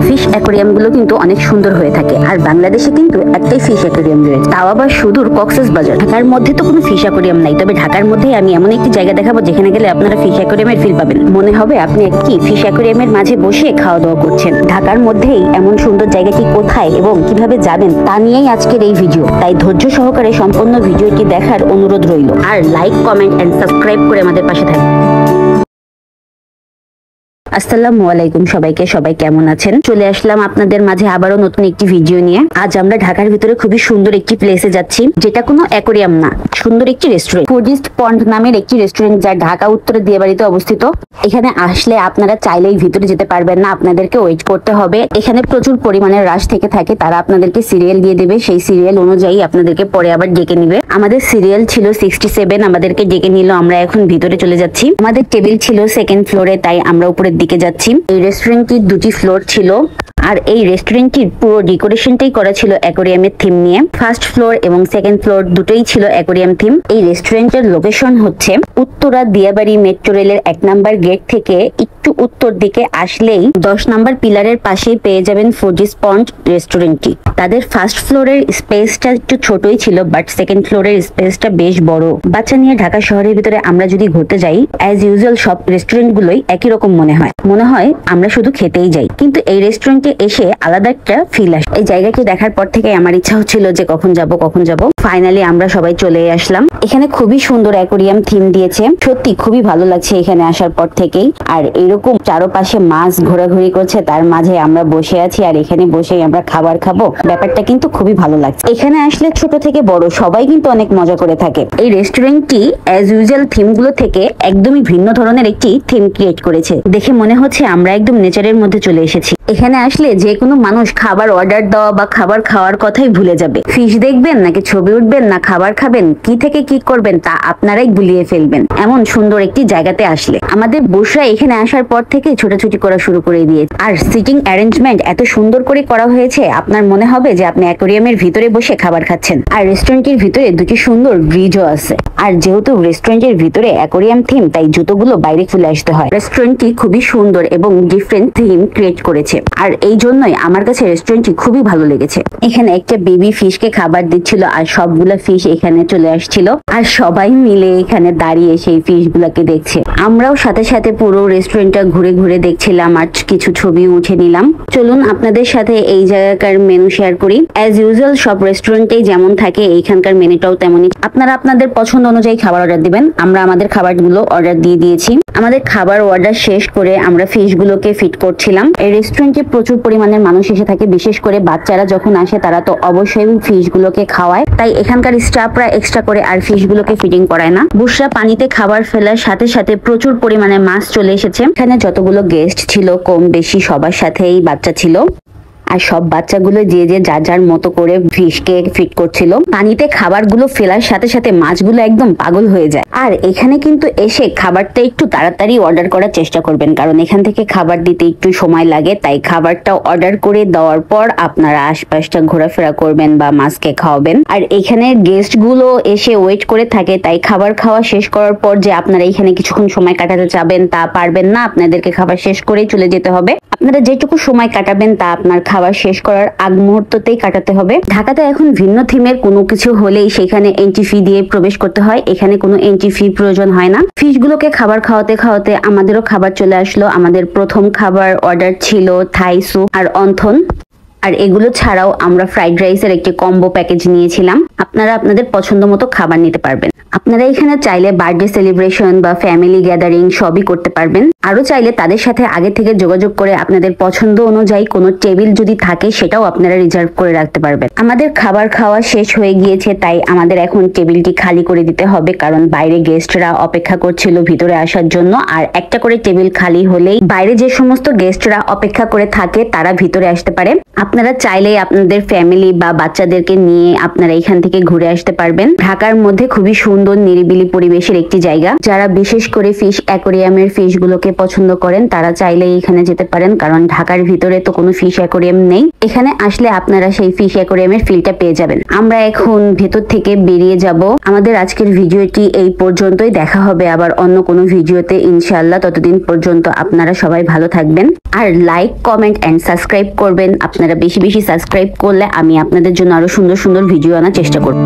Fish অ্যাকোরিয়ামগুলো কিন্তু অনেক সুন্দর হয়ে থাকে, আর বাংলাদেশে কিন্তু একটাই ফিশ অ্যাকোরিয়াম রয়েছে, তাও আবার সুদূর কক্সবাজার। ঢাকার মধ্যে তো কোনো ফিশ অ্যাকোরিয়াম নাই, তবে ঢাকার মধ্যেই আমি এমন একটি জায়গা দেখাবো যেখানে গেলে আপনারা ফিশ অ্যাকোরিয়ামের ফিল পাবেন। মনে হবে আপনি একটি ফিশ অ্যাকোরিয়ামের মাঝে বসে খাওয়া দাওয়া করছেন। ঢাকার মধ্যেই এমন সুন্দর জায়গাটি কোথায় এবং কিভাবে যাবেন তা নিয়েই আজকের এই ভিডিও, তাই ধৈর্য সহকারে সম্পূর্ণ ভিডিওটি দেখার অনুরোধ রইল। আর লাইক, কমেন্ট এন্ড সাবস্ক্রাইব করে আমাদের পাশে থাকবেন। আসসালামু আলাইকুম সবাইকে, সবাই কেমন আছেন? চলে আসলাম আপনাদের মাঝে আবারও নতুন একটি ভিডিও নিয়ে। আজ আমরা ঢাকার ভিতরে খুবই সুন্দর একটি প্লেসে যাচ্ছি, যেটা কোনো অ্যাকোরিয়াম না, সুন্দর একটি রেস্টুরেন্ট। ফুডিস্ট পন্ড নামের একটি রেস্টুরেন্ট, যা ঢাকা উত্তরে দিয়াবাড়িতে অবস্থিত। এখানে আসলে আপনারা চাইলেই ভিতরে যেতে পারবেন না, আপনাদেরকে ওয়েট করতে হবে। এখানে প্রচুর পরিমাণে রাশ থেকে থাকে, তারা আপনাদেরকে সিরিয়াল দিয়ে দেবে, সেই সিরিয়াল অনুযায়ী আপনাদেরকে পরে আবার ডেকে নিবে। আমাদের সিরিয়াল ছিল 67, আমাদেরকে ডেকে নিল, আমরা এখন ভিতরে চলে যাচ্ছি। আমাদের টেবিল ছিল সেকেন্ড ফ্লোরে, তাই আমরা উপরের দিকে যাচ্ছি। এই রেস্টুরেন্টটির দুটি ফ্লোর ছিল, আর এই রেস্টুরেন্টটির পুরো ডেকোরেশনটাই করা ছিল অ্যাকোরিয়ামের থিম নিয়ে। ফার্স্ট ফ্লোর এবং সেকেন্ড ফ্লোর দুটোই ছিল অ্যাকোরিয়াম থিম। এই রেস্টুরেন্টের লোকেশন হচ্ছে উত্তরা দিয়াবাড়ি মেট্রো রেলের 1 নাম্বার গেট থেকে একটু উত্তর দিকে আসলেই 10 নাম্বার পিলারের পাশেই পেয়ে যাবেন ফুডিস্ট পন্ড রেস্টুরেন্টটি। তাদের ফার্স্ট ফ্লোরের স্পেসটা একটু ছোটই ছিল, বাট সেকেন্ড ফ্লোরের স্পেসটা বেশ বড়। বাচ্চা নিয়ে ঢাকা শহরের ভিতরে আমরা যদি ঘুরতে যাই, অ্যাজ ইউজুয়াল সব রেস্টুরেন্ট গুলোই একই রকম মনে হয় আমরা শুধু খেতেই যাই, কিন্তু এই রেস্টুরেন্টে এসে আলাদা একটা ফিল আসে। এই জায়গাটি দেখার পর থেকে আমার ইচ্ছা হচ্ছিল যে কখন যাব। ফাইনালি আমরা সবাই চলে আসলাম। এখানে খুবই সুন্দর অ্যাকোরিয়াম থিম দিয়েছে, সত্যি খুবই ভালো লাগছে এখানে আসার পর থেকেই। আর এরকম চারপাশে মাছ ঘোরাঘুরি করছে, তার মাঝে আমরা বসে আছি, আর এখানে বসেই আমরা খাবার খাবো। ব্যাপারটা কিন্তু খুবই ভালো লাগছে। এখানে আসলে ছোট থেকে বড় সবাই কিন্তু অনেক মজা করে থাকে। এই রেস্টুরেন্টটি অ্যাজ ইউজুয়াল থিম গুলো থেকে একদমই ভিন্ন ধরনের একটি থিম ক্রিয়েট করেছে। দেখে মনে হচ্ছে আমরা একদম নেচারের মধ্যে চলে এসেছি। এখানে আসলে যে কোনো মানুষ খাবার অর্ডার দেওয়া বা খাবার খাওয়ার কথাই ভুলে যাবে। ফিশ দেখবেন নাকি ছবি উঠবেন না খাবার খাবেন, কি থেকে কি করবেন তা আপনারাই গুলিয়ে ফেলবেন এমন সুন্দর একটি জায়গাতে আসলে। আমাদের বসরা এখানে আসার পর থেকে ছোটাছুটি করা শুরু করে দিয়েছে, আর সিটিং অ্যারেঞ্জমেন্ট এত সুন্দর করে করা হয়েছে আপনার মনে হবে যে আপনি অ্যাকোরিয়ামের ভিতরে বসে খাবার খাচ্ছেন। আর রেস্টুরেন্টের ভিতরে দুটি সুন্দর ব্রিজও আছে। আর যেহেতু রেস্টুরেন্টের ভিতরে অ্যাকোরিয়াম থিম, তাই জুতোগুলো বাইরে খুলে আসতে হয়। রেস্টুরেন্টটি খুবই সুন্দর এবং ডিফারেন্ট থিম ক্রিয়েট করেছে, আর এই জন্যই আমার কাছে রেস্টুরেন্টটি খুবই ভালো লেগেছে। এখানে একটা বেবি ফিশকে খাবার দিচ্ছিল, আর সবগুলা ফিশ এখানে চলে আসছিল, আর সবাই মিলে এখানে দাঁড়িয়ে সেই ফিশ গুলাকে দেখছে। আমরাও সাথে সাথে পুরো রেস্টুরেন্টটা ঘুরে ঘুরে দেখছিলাম, আর কিছু ছবি উঠে নিলাম। চলুন আপনাদের সাথে এই জায়গাকার মেনু শেয়ার করি। অ্যাজ ইউজুয়াল সব রেস্টুরেন্টেই যেমন থাকে, এইখানকার মেনুটাও তেমনই। আপনারা আপনাদের পছন্দ অনুযায়ী খাবার অর্ডার দিবেন। আমরা আমাদের খাবারগুলো অর্ডার দিয়ে দিয়েছি। আমাদের খাবার অর্ডার শেষ করে আমরা ফিশ গুলোকে ফিট করছিলাম। এই রেস্টুরেন্টে প্রচুর পরিমাণের মানুষ এসে থাকে, বিশেষ করে বাচ্চারা যখন আসে তারা তো অবশ্যই ফিশ গুলোকে খাওয়ায়, তাই এখানকার স্টাফরা এক্সট্রা করে আর ফিশ গুলোকে ফিটিং করায় না। বুশরা পানিতে খাবার ফেলার সাথে সাথে প্রচুর পরিমাণে মাছ চলে এসেছে। এখানে যতগুলো গেস্ট ছিল কম বেশি সবার সাথেই বাচ্চা ছিল, আর সব বাচ্চাগুলো যে যার মতো করে ফিশকে ফিট করছিল। পানিতে খাবারগুলো ফেলার সাথে সাথে মাছগুলো একদম পাগল হয়ে যায়। আর এখানে কিন্তু এসে খাবারটা একটু তাড়াতাড়ি অর্ডার করার চেষ্টা করবেন, কারণ এখান থেকে খাবার দিতে একটু সময় লাগে। তাই খাবারটা অর্ডার করে দেওয়ার পর আপনারা আশপাশটা ঘোরাফেরা করবেন বা মাছকে খাওয়াবেন। আর এখানে গেস্ট গুলো এসে ওয়েট করে থাকে, তাই খাবার খাওয়া শেষ করার পর যে আপনারা এখানে কিছুক্ষণ সময় কাটাতে চাবেন তা পারবেন না, আপনাদেরকে খাবার শেষ করেই চলে যেতে হবে। আপনারা যেটুকু সময় কাটাবেন তা আপনার খাবার শেষ করার আগ মুহূর্ততেই কাটাতে হবে। ঢাকাতে এখন ভিন্ন থিমের কোনো কিছু হলেই সেখানে এন্ট্রি ফি দিয়ে প্রবেশ করতে হয়, এখানে কোনো এন্ট্রি ফি প্রয়োজন হয় না। ফিশগুলোকে খাবার খাওয়াতে খাওয়াতে আমাদেরও খাবার চলে আসলো। আমাদের প্রথম খাবার অর্ডার ছিল থাই স্যুপ আর অন্থন, আর এগুলো ছাড়াও আমরা ফ্রাইড রাইসের একটি কম্বো প্যাকেজ নিয়েছিলাম। আপনারা আপনাদের পছন্দ মতো খাবার নিতে পারবেন। আপনারা এখানে চাইলে বার্থডে সেলিব্রেশন বা ফ্যামিলি গ্যাদারিং সবই করতে পারবেন। আরো চাইলে তাদের সাথে আগে থেকে যোগাযোগ করে আপনাদের পছন্দ অনুযায়ী কোনো টেবিল যদি থাকে সেটাও আপনারা রিজার্ভ করে রাখতে পারবেন। আমাদের খাবার খাওয়া শেষ হয়ে গিয়েছে, তাই আমাদের এখন টেবিলটি খালি করে দিতে হবে, কারণ বাইরে গেস্টরা অপেক্ষা করছিল ভিতরে আসার জন্য। আর একটা করে টেবিল খালি হলেই বাইরে যে সমস্ত গেস্টরা অপেক্ষা করে থাকে তারা ভিতরে আসতে পারে। আপনারা চাইলেই আপনাদের ফ্যামিলি বা বাচ্চাদেরকে নিয়ে আপনারা এখান থেকে ঘুরে আসতে পারবেন। ঢাকার মধ্যে খুবই সুন্দর নিরিবিলি পরিবেশের একটি জায়গা। যারা বিশেষ করে ফিশ অ্যাকোরিয়ামের ফিশ গুলোকে পছন্দ করেন তারা চাইলেই এখানে যেতে পারেন, কারণ ঢাকার ভিতরে তো কোনো ফিশ অ্যাকোরিয়াম নেই। এখানে আসলে আপনারা সেই ফিশ অ্যাকোরিয়ামের ফিলটা পেয়ে যাবেন। আমরা এখন ভেতর থেকে বেরিয়ে যাব। আমাদের আজকের ভিডিওটি এই পর্যন্তই। দেখা হবে আবার অন্য কোনো ভিডিওতে ইনশাআল্লাহ। ততদিন পর্যন্ত আপনারা সবাই ভালো থাকবেন আর লাইক, কমেন্ট এন্ড সাবস্ক্রাইব করবেন। আপনারা বেশি বেশি সাবস্ক্রাইব করলে আমি আপনাদের জন্য আরো সুন্দর সুন্দর ভিডিও আনার চেষ্টা করব।